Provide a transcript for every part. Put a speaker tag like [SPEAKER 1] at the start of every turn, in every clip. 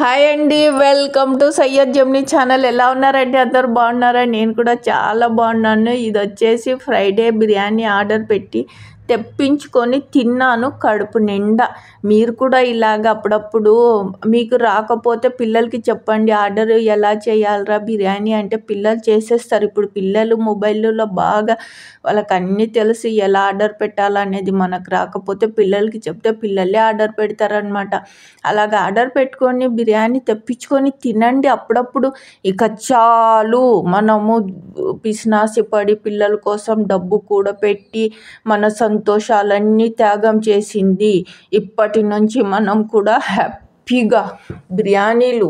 [SPEAKER 1] Hi అండి, welcome to Syed Gemini channel. ఎలా ఉన్నారండి? అందరు బాగున్నారా? నేను కూడా చాలా బాగున్నాను. ఇది వచ్చేసి ఫ్రైడే బిర్యానీ ఆర్డర్ పెట్టి తెప్పించుకొని తిన్నాను కడుపు నిండా. మీరు కూడా ఇలాగ అప్పుడప్పుడు మీకు రాకపోతే పిల్లలకి చెప్పండి, ఆర్డర్ ఎలా చేయాలరా బిర్యానీ అంటే పిల్లలు చేసేస్తారు. ఇప్పుడు పిల్లలు మొబైల్లో బాగా వాళ్ళకి అన్నీ తెలిసి ఎలా ఆర్డర్ పెట్టాలనేది. మనకు రాకపోతే పిల్లలకి చెప్తే పిల్లలే ఆర్డర్ పెడతారనమాట. అలాగ ఆర్డర్ పెట్టుకొని బిర్యానీ తెప్పించుకొని తినండి అప్పుడప్పుడు. ఇక చాలు మనము పిసినాసి పడి పిల్లల కోసం డబ్బు కూడా పెట్టి మన సంతోషాలన్నీ త్యాగం చేసింది. ఇప్పటి నుంచి మనం కూడా హ్యాపీగా బిర్యానీలు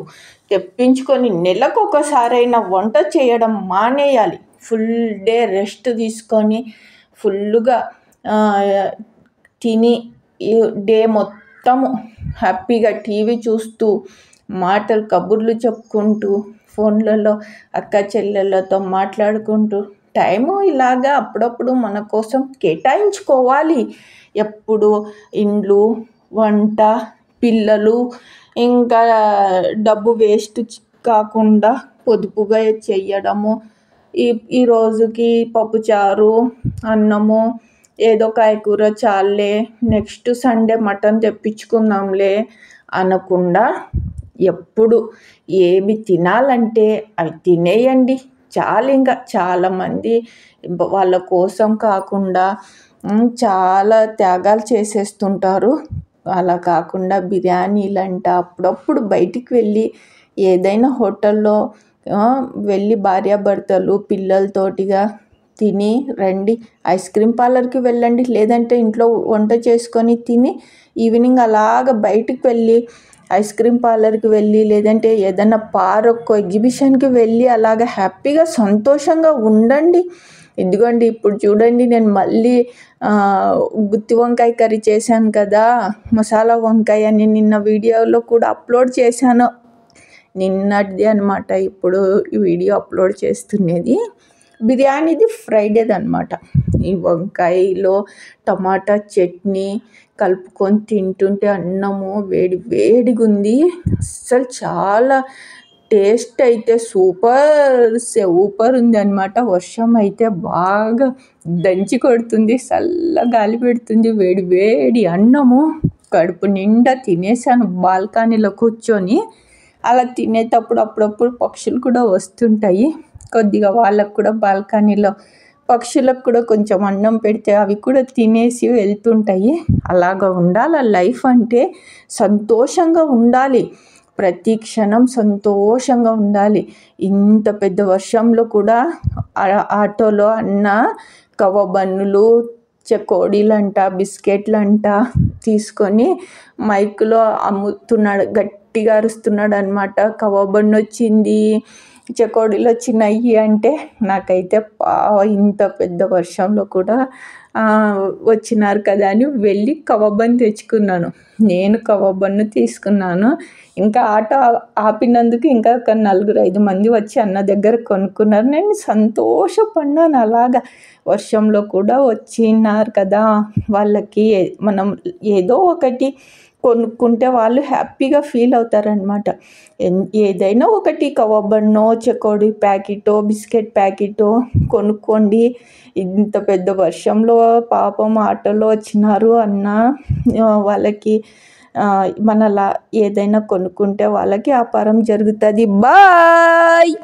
[SPEAKER 1] తెప్పించుకొని నెలకొకసారైనా వంట చేయడం మానేయాలి. ఫుల్ డే రెస్ట్ తీసుకొని ఫుల్గా తిని డే మొత్తము హ్యాపీగా టీవీ చూస్తూ మాటలు కబుర్లు చెప్పుకుంటూ ఫోన్లలో అక్క చెల్లెళ్ళతో మాట్లాడుకుంటూ టైము ఇలాగా అప్పుడప్పుడు మన కోసం కేటాయించుకోవాలి. ఎప్పుడు ఇండ్లు వంట పిల్లలు ఇంకా డబ్బు వేస్ట్ కాకుండా పొదుపుగా చేయడము. ఈ రోజుకి పప్పుచారు అన్నము ఏదో కాయకూర చాలే, నెక్స్ట్ సండే మటన్ తెప్పించుకుందాంలే అనకుండా ఎప్పుడు ఏమి తినాలంటే అవి తినేయండి చాలు. ఇంకా చాలామంది వాళ్ళ కోసం కాకుండా చాలా త్యాగాలు చేసేస్తుంటారు. అలా కాకుండా బిర్యానీలంట అప్పుడప్పుడు బయటికి వెళ్ళి ఏదైనా హోటల్లో వెళ్ళి భార్యాభర్తలు పిల్లలతోటిగా తిని రండి. ఐస్ క్రీమ్ పార్లర్కి వెళ్ళండి, లేదంటే ఇంట్లో వంట చేసుకొని తిని ఈవినింగ్ అలాగ బయటికి వెళ్ళి ఐస్ క్రీమ్ పార్లర్కి వెళ్ళి లేదంటే ఏదైనా పార్క్ ఎగ్జిబిషన్కి వెళ్ళి అలాగ హ్యాపీగా సంతోషంగా ఉండండి. ఇదిగోండి ఇప్పుడు చూడండి, నేను మళ్ళీ గుత్తి వంకాయ కర్రీ చేశాను కదా, మసాలా వంకాయ అని నిన్న వీడియోలో కూడా అప్లోడ్ చేశాను. నిన్నటిది అనమాట ఇప్పుడు ఈ వీడియో అప్లోడ్ చేస్తున్నది. బిర్యానీది ఫ్రైడేది అనమాట. ఈ వంకాయలో టమాటా చట్నీ కలుపుకొని తింటుంటే అన్నము వేడి వేడిగా ఉంది. అస్సలు చాలా టేస్ట్ అయితే సూపర్ ఉంది అనమాట. వర్షం అయితే బాగా దంచి కొడుతుంది, చల్ల గాలి పెడుతుంది, వేడి వేడి అన్నము కడుపు నిండా తినేసాను బాల్కనీలో కూర్చొని. అలా తినేటప్పుడు అప్పుడప్పుడు పక్షులు కూడా వస్తుంటాయి. కొద్దిగా వాళ్ళకు కూడా బాల్కనీలో పక్షులకు కూడా కొంచెం అన్నం పెడితే అవి కూడా తినేసి వెళ్తుంటాయి. అలాగ ఉండాలి లైఫ్ అంటే. సంతోషంగా ఉండాలి, ప్రతి క్షణం సంతోషంగా ఉండాలి. ఇంత పెద్ద వర్షంలో కూడా ఆటోలో అన్న కవ్వబన్నులు చెకోడీలంట బిస్కెట్లంట తీసుకొని మైక్లో అమ్ముతున్నాడు, గట్టిగా అరుస్తున్నాడు అనమాట. కవ్వబన్ను వచ్చింది, చెకోడీలు వచ్చినాయి అంటే నాకైతే ఇంత పెద్ద వర్షంలో కూడా వచ్చినారు కదా అని వెళ్ళి కవ్వబన్ను తెచ్చుకున్నాను. నేను కవ్వబన్ను తీసుకున్నాను. ఇంకా ఆటో ఆపినందుకు ఇంకా ఒక 4-5 మంది వచ్చి అన్న దగ్గర కొనుక్కున్నారు. నేను సంతోషపడినాను. అలాగా వర్షంలో కూడా వచ్చినారు కదా, వాళ్ళకి మనం ఏదో ఒకటి కొనుక్కుంటే వాళ్ళు హ్యాపీగా ఫీల్ అవుతారనమాట. ఏదైనా ఒకటి కవ్వబన్నో చెకోడీ ప్యాకెటో బిస్కెట్ ప్యాకెటో కొనుక్కోండి. ఇంత పెద్ద వర్షంలో పాపం ఆటోలో వచ్చినారు అన్న వాళ్ళకి మనలా ఏదైనా కొనుక్కుంటే వాళ్ళకి వ్యాపారం జరుగుతుంది. బాయ్.